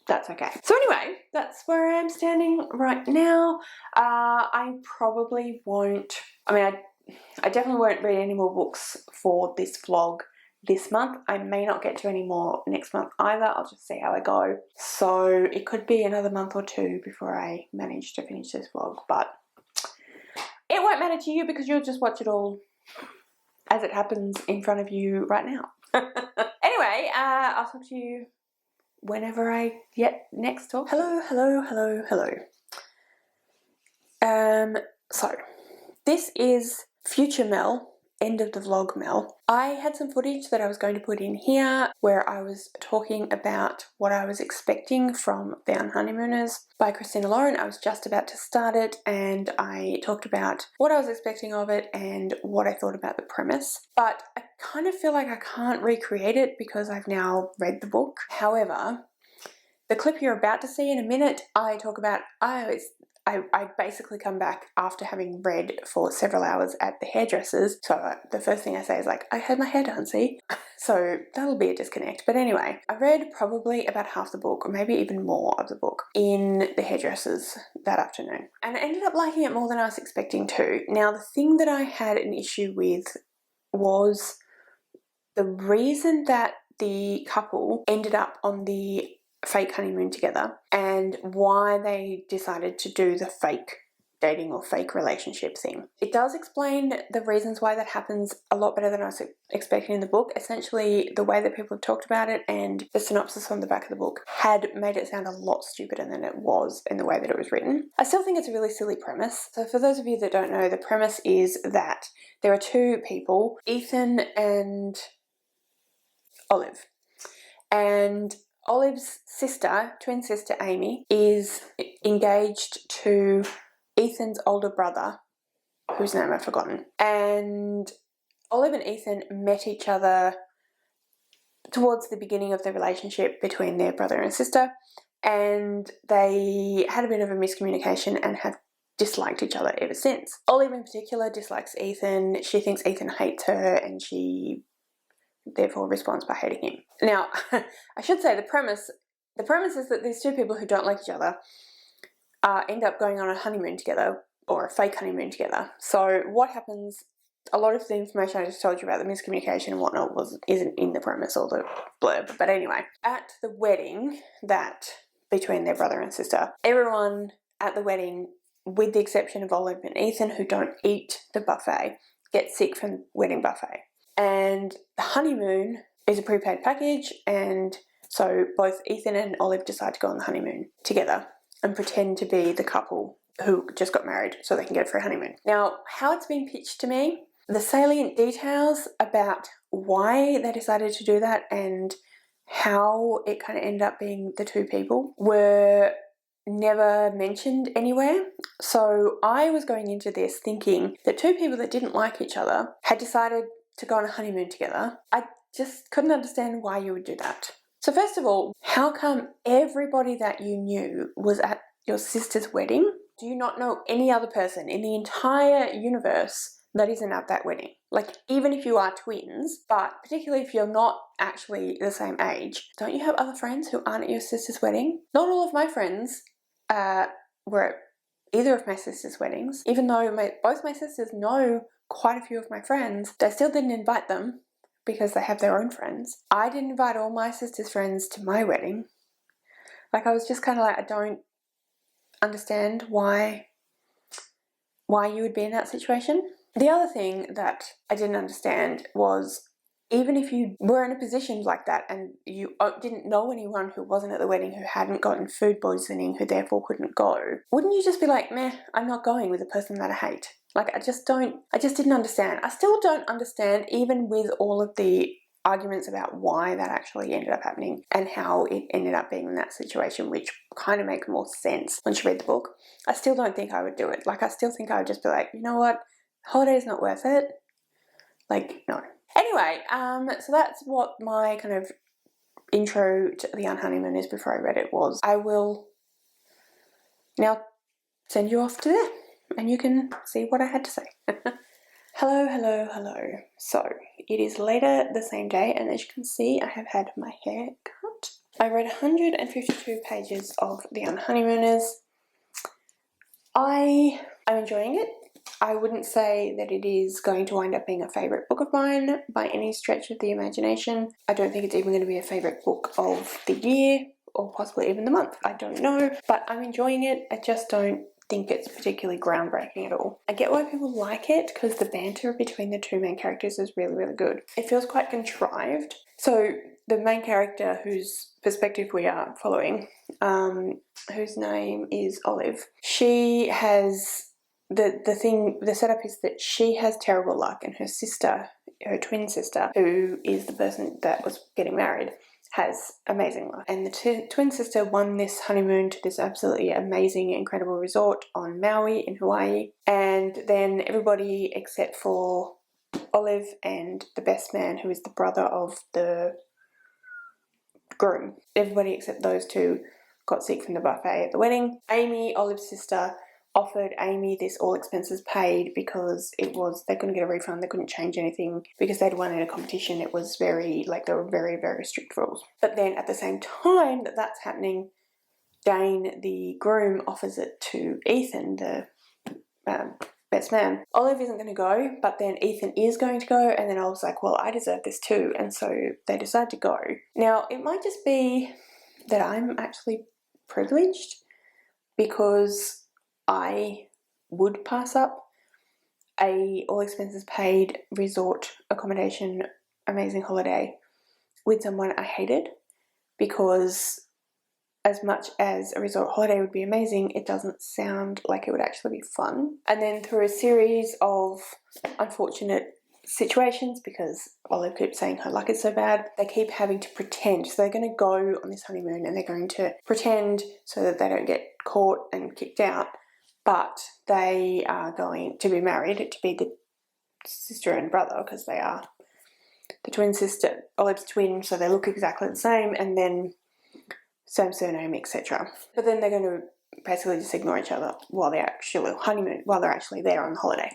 that's okay. So anyway, that's where I am standing right now. I probably won't, I definitely won't read any more books for this vlog this month. I may not get to any more next month either. I'll just see how I go. So it could be another month or 2 before I manage to finish this vlog, but it won't matter to you because you'll just watch it all as it happens in front of you right now. Anyway, I'll talk to you whenever I get next talk. Hello. So this is future Mel, end of the vlog Mel. I had some footage that I was going to put in here where I was talking about what I was expecting from The Unhoneymooners by Christina Lauren. I was just about to start it and I talked about what I was expecting of it and what I thought about the premise. But I kind of feel like I can't recreate it because I've now read the book. However, the clip you're about to see in a minute, I talk about, I basically come back after having read for several hours at the hairdressers. So the first thing I say is like, I had my hair done, see? So that'll be a disconnect. But anyway, I read probably about half the book or maybe even more of the book in the hairdressers that afternoon. And I ended up liking it more than I was expecting to. Now, the thing that I had an issue with was the reason that the couple ended up on the fake honeymoon together and why they decided to do the fake dating or fake relationship thing. It does explain the reasons why that happens a lot better than I was expecting in the book. Essentially, the way that people have talked about it and the synopsis on the back of the book had made it sound a lot stupider than it was in the way that it was written. I still think it's a really silly premise. So for those of you that don't know, the premise is that there are 2 people, Ethan and Olive. And Olive's sister, twin sister Amy, is engaged to Ethan's older brother, whose name I've forgotten. And Olive and Ethan met each other towards the beginning of the relationship between their brother and sister, and they had a bit of a miscommunication and have disliked each other ever since. Olive in particular dislikes Ethan. She thinks Ethan hates her and she therefore responds by hating him. Now, I should say the premise is that these 2 people who don't like each other end up going on a honeymoon together, or a fake honeymoon together. So what happens, a lot of the information I just told you about the miscommunication and whatnot isn't in the premise or the blurb. But anyway, at the wedding that between their brother and sister, everyone at the wedding, with the exception of Olive and Ethan, who don't eat the buffet, get sick from the wedding buffet. And the honeymoon is a prepaid package, and so both Ethan and Olive decide to go on the honeymoon together and pretend to be the couple who just got married so they can go for a honeymoon. Now, how it's been pitched to me, the salient details about why they decided to do that and how it kind of ended up being the 2 people were never mentioned anywhere. So I was going into this thinking that 2 people that didn't like each other had decided to go on a honeymoon together. I just couldn't understand why you would do that. So first of all, how come everybody that you knew was at your sister's wedding? Do you not know any other person in the entire universe that isn't at that wedding? Like, even if you are twins, but particularly if you're not actually the same age, don't you have other friends who aren't at your sister's wedding? Not all of my friends were at either of my sister's weddings. Even though both my sisters know quite a few of my friends, they still didn't invite them because they have their own friends. I didn't invite all my sister's friends to my wedding. Like, I was just kind of like, I don't understand why you would be in that situation. The other thing that I didn't understand was, even if you were in a position like that and you didn't know anyone who wasn't at the wedding, who hadn't gotten food poisoning, who therefore couldn't go, wouldn't you just be like, meh, I'm not going with a person that I hate? Like, I just didn't understand. I still don't understand, even with all of the arguments about why that actually ended up happening and how it ended up being in that situation, which kind of make more sense once you read the book. I still don't think I would do it. Like, I still think I would just be like, you know what, holiday's not worth it. Like, no. Anyway, so that's what my kind of intro to The Unhoneymooners before I read it was. I will now send you off to there and you can see what I had to say. Hello, hello, hello. So, it is later the same day, and as you can see, I have had my hair cut. I read 152 pages of The Unhoneymooners. I'm enjoying it. I wouldn't say that it is going to wind up being a favourite book of mine by any stretch of the imagination. I don't think it's even going to be a favourite book of the year or possibly even the month. I don't know, but I'm enjoying it. I just don't think it's particularly groundbreaking at all. I get why people like it because the banter between the two main characters is really, really good. It feels quite contrived. So the main character whose perspective we are following, whose name is Olive, she has the setup is that she has terrible luck, and her sister, her twin sister, who is the person that was getting married, has amazing luck. And the twin sister won this honeymoon to this absolutely amazing, incredible resort on Maui in Hawaii. And then everybody except for Olive and the best man, who is the brother of the groom, everybody except those two got sick from the buffet at the wedding. Amy, Olive's sister, offered Amy this all expenses paid because they couldn't get a refund, they couldn't change anything because they'd won in a competition. It was very, like, there were very, very strict rules. But then at the same time that that's happening, Dane, the groom, offers it to Ethan, the best man. Olive isn't going to go, but then Ethan is going to go, and then Olive's like, well, I deserve this too, and so they decide to go. Now, it might just be that I'm actually privileged because I would pass up a all expenses paid resort accommodation amazing holiday with someone I hated, because as much as a resort holiday would be amazing, it doesn't sound like it would actually be fun. And then through a series of unfortunate situations, because Olive keeps saying her luck is so bad, they keep having to pretend. So they're going to go on this honeymoon and they're going to pretend so that they don't get caught and kicked out, but they are going to be married, to be the sister and brother, because they are the twin sister. Olive's twin, so they look exactly the same, and then same surname, etc. But then they're going to basically just ignore each other while they're actually there on the holiday.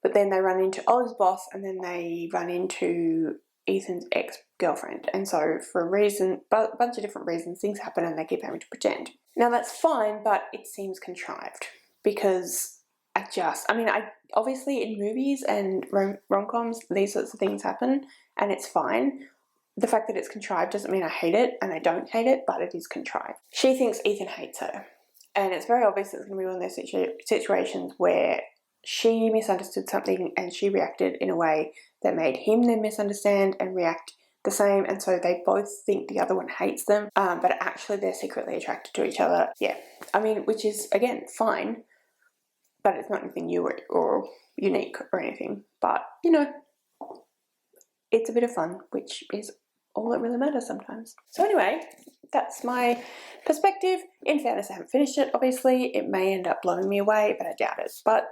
But then they run into Olive's boss, and then they run into Ethan's ex-girlfriend. And so for a bunch of different reasons, things happen and they keep having to pretend. Now that's fine, but it seems contrived, because obviously in movies and rom-coms, these sorts of things happen and it's fine. The fact that it's contrived doesn't mean I hate it, and I don't hate it, but it is contrived. She thinks Ethan hates her, and it's very obvious it's going to be one of those situations where she misunderstood something and she reacted in a way that made him then misunderstand and react the same, and so they both think the other one hates them, but actually they're secretly attracted to each other. Yeah, which is, again, fine, but it's not anything new or unique or anything, but, it's a bit of fun, which is all that really matters sometimes. So anyway, that's my perspective. In fairness, I haven't finished it, obviously. It may end up blowing me away, but I doubt it. But,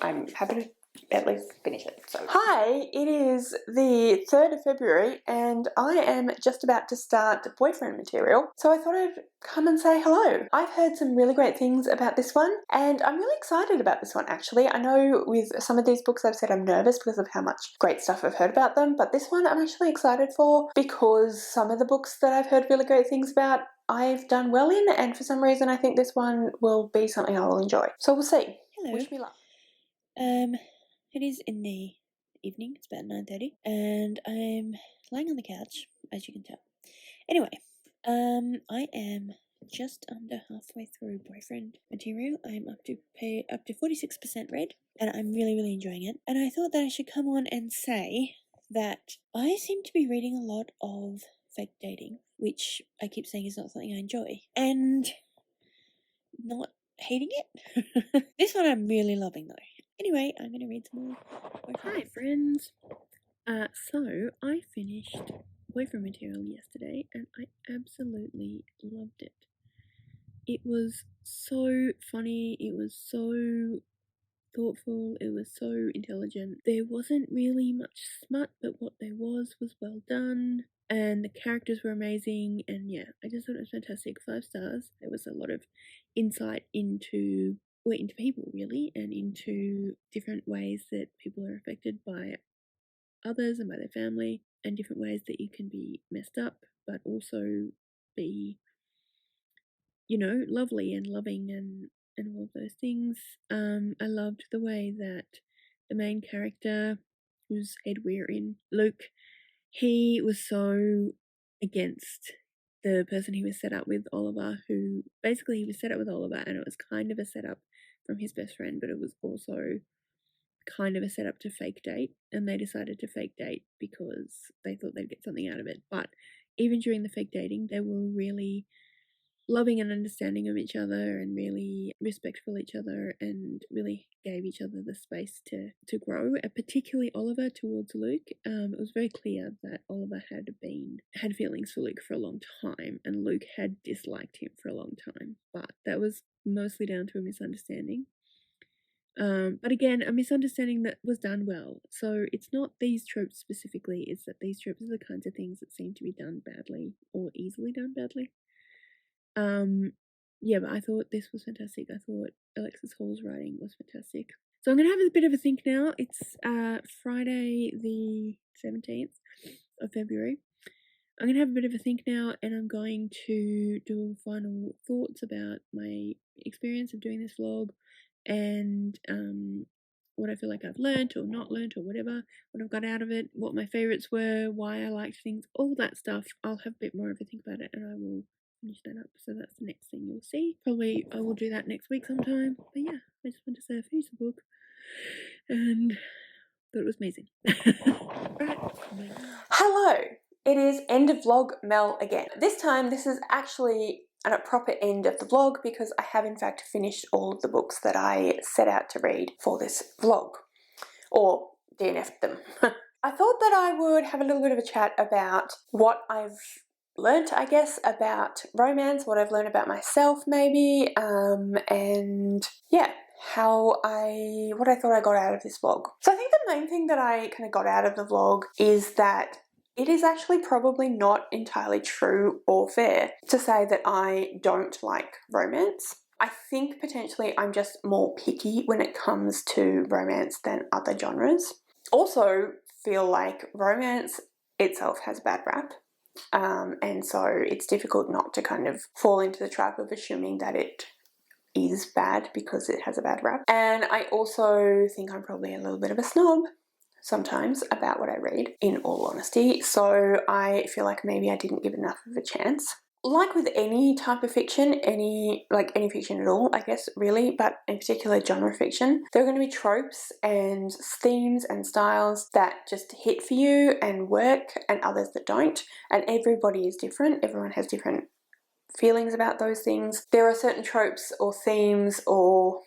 I'm happy to at least finish it. So, hi, it is the 3rd of February, and I am just about to start boyfriend material. So I thought I'd come and say hello. I've heard some really great things about this one, and I'm really excited about this one, actually. I know with some of these books I've said I'm nervous because of how much great stuff I've heard about them, but this one I'm actually excited for because some of the books that I've heard really great things about I've done well in, and for some reason I think this one will be something I will enjoy. So we'll see. Hello. Wish me luck. It is in the evening. It's about 9:30, and I'm lying on the couch, as you can tell. Anyway, I am just under halfway through boyfriend material. I'm up to 46% read, and I'm really enjoying it. And I thought that I should come on and say that I seem to be reading a lot of fake dating, which I keep saying is not something I enjoy, and not hating it. This one I'm really loving though. Anyway, I'm going to read some more. Hi friends. So I finished boyfriend material yesterday and I absolutely loved it. It was so funny, it was so thoughtful, it was so intelligent. There wasn't really much smut, but what there was well done. And the characters were amazing, and yeah, I just thought it was fantastic. 5 stars. There was a lot of insight into people really, and into different ways that people are affected by others and by their family, and different ways that you can be messed up but also be, you know, lovely and loving and all of those things. I loved the way that the main character, whose head we're in, Luke, he was so against the person he was set up with, Oliver, who basically he was set up with Oliver, and it was kind of a setup from his best friend, but it was also kind of a setup to fake date, and they decided to fake date because they thought they'd get something out of it. But even during the fake dating, they were really loving and understanding of each other and really respectful of each other, and really gave each other the space to grow, and particularly Oliver towards Luke. It was very clear that Oliver had feelings for Luke for a long time, and Luke had disliked him for a long time, but that was mostly down to a misunderstanding. But again, a misunderstanding that was done well. So it's not these tropes specifically, it's that these tropes are the kinds of things that seem to be done badly or easily done badly. Yeah, but I thought this was fantastic. I thought Alexis Hall's writing was fantastic. So I'm going to have a bit of a think now. It's Friday the 17th of February. I'm going to have a bit of a think now, and I'm going to do final thoughts about my experience of doing this vlog, and what I feel like I've learnt or not learnt or whatever, what I've got out of it, what my favourites were, why I liked things, all that stuff. I'll have a bit more of a think about it, and I will finish that up. So that's the next thing you'll see. Probably I will do that next week sometime. But yeah, I just want to say I finished the book and thought it was amazing. Right. Hello, it is end of vlog Mel again. This time this is actually a proper end of the vlog because I have in fact finished all of the books that I set out to read for this vlog, or DNF'd them. I thought that I would have a little bit of a chat about what I've learnt, I guess, about romance, what I've learned about myself maybe, and yeah, what I thought I got out of this vlog. So I think the main thing that I kind of got out of the vlog is that it is actually probably not entirely true or fair to say that I don't like romance. I think potentially I'm just more picky when it comes to romance than other genres. Also feel like romance itself has a bad rap. And so it's difficult not to kind of fall into the trap of assuming that it is bad because it has a bad rap. And I also think I'm probably a little bit of a snob sometimes about what I read, in all honesty. So I feel like maybe I didn't give enough of a chance. Like with any type of fiction, any fiction at all, I guess, really, but in particular genre fiction, there are going to be tropes and themes and styles that just hit for you and work, and others that don't. And everybody is different. Everyone has different feelings about those things. There are certain tropes or themes or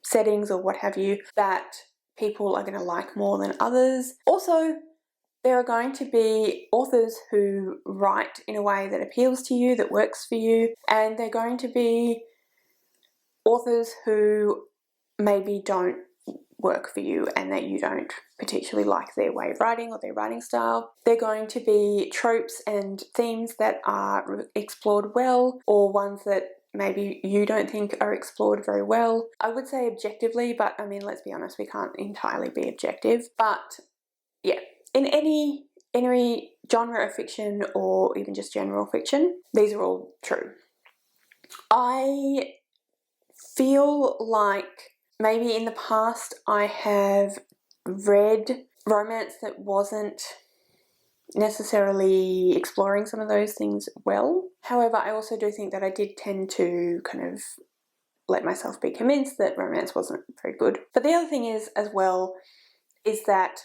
settings or what have you that people are going to like more than others. Also, there are going to be authors who write in a way that appeals to you, that works for you, and they're going to be authors who maybe don't work for you and that you don't particularly like their way of writing or their writing style. They're going to be tropes and themes that are explored well, or ones that maybe you don't think are explored very well. I would say objectively, but I mean, let's be honest, we can't entirely be objective. But yeah, in any genre of fiction or even just general fiction, these are all true. I feel like maybe in the past I have read romance that wasn't necessarily exploring some of those things well. However, I also do think that I did tend to kind of let myself be convinced that romance wasn't very good. But the other thing is, as well, is that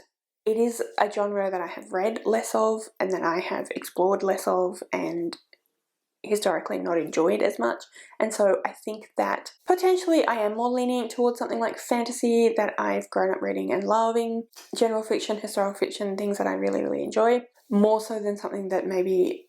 it is a genre that I have read less of and that I have explored less of and historically not enjoyed as much. And so I think that potentially I am more lenient towards something like fantasy that I've grown up reading and loving, general fiction, historical fiction, things that I really, really enjoy, more so than something that maybe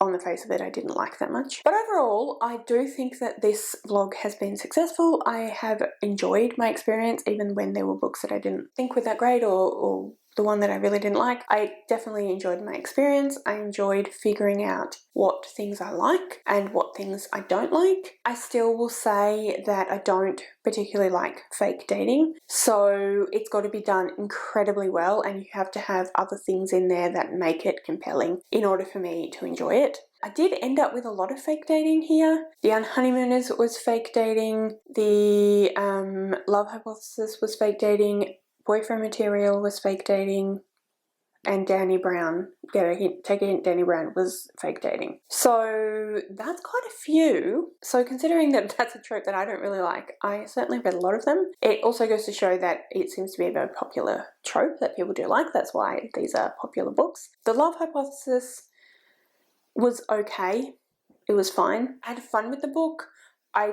on the face of it I didn't like that much. But overall, I do think that this vlog has been successful. I have enjoyed my experience even when there were books that I didn't think were that great or the one that I really didn't like. I definitely enjoyed my experience. I enjoyed figuring out what things I like and what things I don't like. I still will say that I don't particularly like fake dating, so it's got to be done incredibly well and you have to have other things in there that make it compelling in order for me to enjoy it. I did end up with a lot of fake dating here. The Unhoneymooners was fake dating, the Love Hypothesis was fake dating, Boyfriend Material was fake dating, and Danny Brown, take a hint, Danny Brown was fake dating. So that's quite a few. So considering that that's a trope that I don't really like, I certainly read a lot of them. It also goes to show that it seems to be a very popular trope that people do like. That's why these are popular books. The Love Hypothesis was okay. It was fine. I had fun with the book. I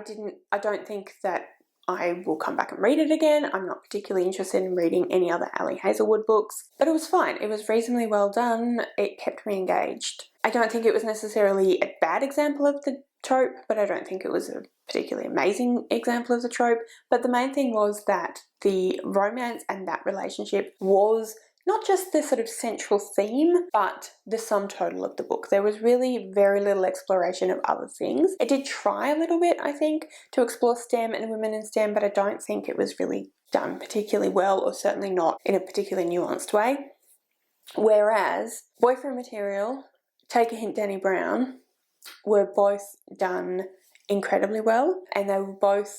don't think that I will come back and read it again. I'm not particularly interested in reading any other Ali Hazelwood books, but it was fine. It was reasonably well done. It kept me engaged. I don't think it was necessarily a bad example of the trope, but I don't think it was a particularly amazing example of the trope. But the main thing was that the romance and that relationship was not just the sort of central theme, but the sum total of the book. There was really very little exploration of other things. It did try a little bit, I think, to explore STEM and women in STEM, but I don't think it was really done particularly well, or certainly not in a particularly nuanced way. Whereas Boyfriend Material, Take a Hint, Danny Brown were both done incredibly well, and they were both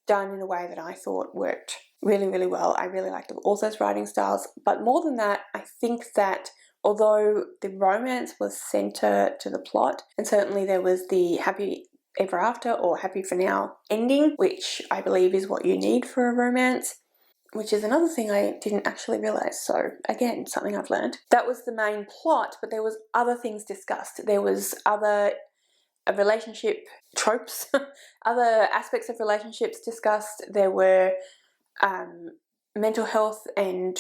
done in a way that I thought worked really, really well. I really liked the author's writing styles, but more than that, I think that although the romance was centre to the plot, and certainly there was the happy ever after or happy for now ending, which I believe is what you need for a romance, which is another thing I didn't actually realise. So again, something I've learned. That was the main plot, but there was other things discussed. There was other relationship tropes, other aspects of relationships discussed. There were mental health and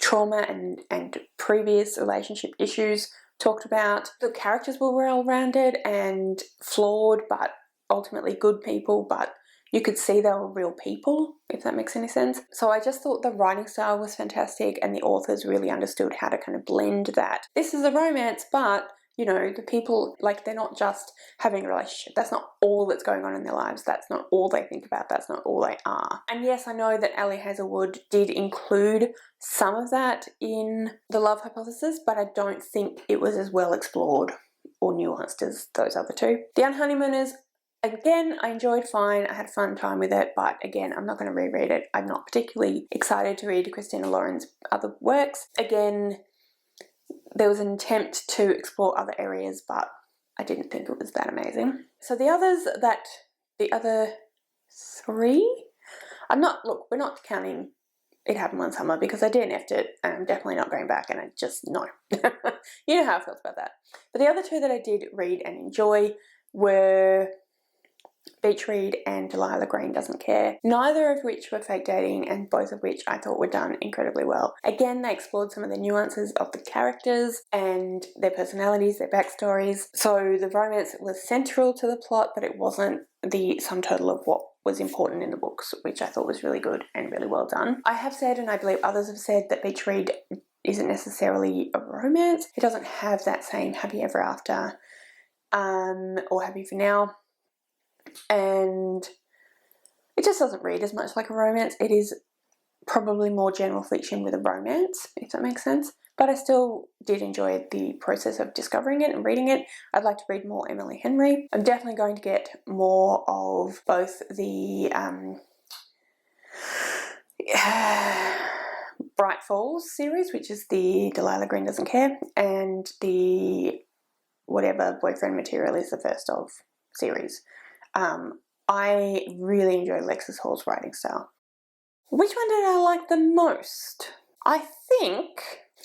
trauma and previous relationship issues talked about. The characters were well-rounded and flawed, but ultimately good people, but you could see they were real people, if that makes any sense. So I just thought the writing style was fantastic and the authors really understood how to kind of blend that. This is a romance, but you know, the people, like, they're not just having a relationship. That's not all that's going on in their lives. That's not all they think about. That's not all they are. And yes, I know that Ali Hazelwood did include some of that in The Love Hypothesis, but I don't think it was as well explored or nuanced as those other two. The Unhoneymooners, again, I enjoyed fine. I had a fun time with it, but again, I'm not going to reread it. I'm not particularly excited to read Christina Lauren's other works. Again, there was an attempt to explore other areas, but I didn't think it was that amazing. So the other three, we're not counting It Happened One Summer because I DNF'd it and I'm definitely not going back, and I just, no. You know how I felt about that. But the other two that I did read and enjoy were Beach Read and Delilah Green Doesn't Care, neither of which were fake dating and both of which I thought were done incredibly well. Again, they explored some of the nuances of the characters and their personalities, their backstories. So the romance was central to the plot, but it wasn't the sum total of what was important in the books, which I thought was really good and really well done. I have said, and I believe others have said, that Beach Read isn't necessarily a romance. It doesn't have that same happy ever after or happy for now. And it just doesn't read as much like a romance. It is probably more general fiction with a romance, if that makes sense. But I still did enjoy the process of discovering it and reading it. I'd like to read more Emily Henry. I'm definitely going to get more of both the Bright Falls series, which is the Delilah Green Doesn't Care, and the whatever Boyfriend Material is the first of series. I really enjoy Lexis Hall's writing style. Which one did I like the most? I think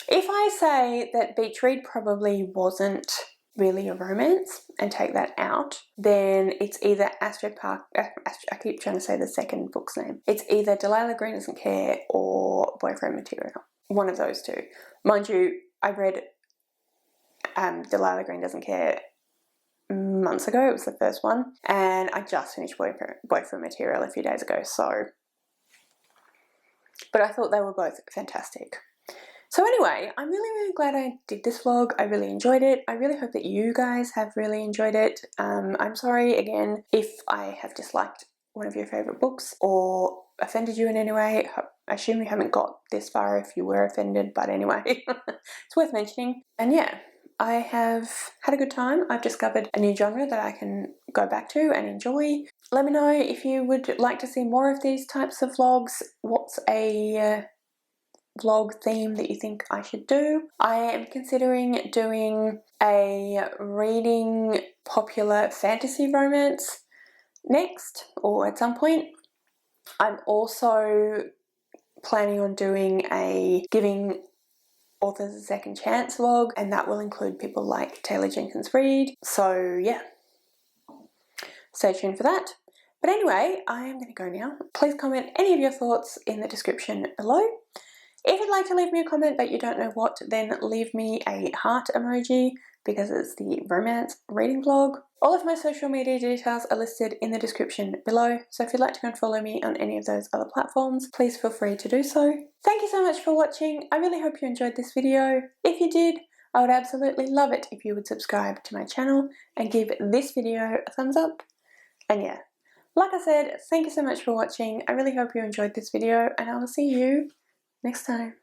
if I say that Beach Read probably wasn't really a romance and take that out, then it's either Astro Park, I keep trying to say the second book's name. It's either Delilah Green Doesn't Care or Boyfriend Material. One of those two. Mind you, I read Delilah Green Doesn't Care months ago. It was the first one, and I just finished Boyfriend Material a few days ago, so, but I thought they were both fantastic. So anyway, I'm really glad I did this vlog. I really enjoyed it. I really hope that you guys have really enjoyed it. I'm sorry again if I have disliked one of your favourite books or offended you in any way. I assume you haven't got this far if you were offended, but anyway, it's worth mentioning. And yeah, I have had a good time. I've discovered a new genre that I can go back to and enjoy. Let me know if you would like to see more of these types of vlogs. What's a vlog theme that you think I should do? I am considering doing a reading popular fantasy romance next, or at some point. I'm also planning on doing a giving authors a second chance vlog, and that will include people like Taylor Jenkins Reid. So yeah, stay tuned for that. But anyway, I am going to go now. Please comment any of your thoughts in the description below. If you'd like to leave me a comment but you don't know what, then leave me a heart emoji because it's the romance reading vlog. All of my social media details are listed in the description below, so if you'd like to go and follow me on any of those other platforms, please feel free to do so. Thank you so much for watching. I really hope you enjoyed this video. If you did, I would absolutely love it if you would subscribe to my channel and give this video a thumbs up. And yeah, like I said, thank you so much for watching. I really hope you enjoyed this video, and I will see you next time.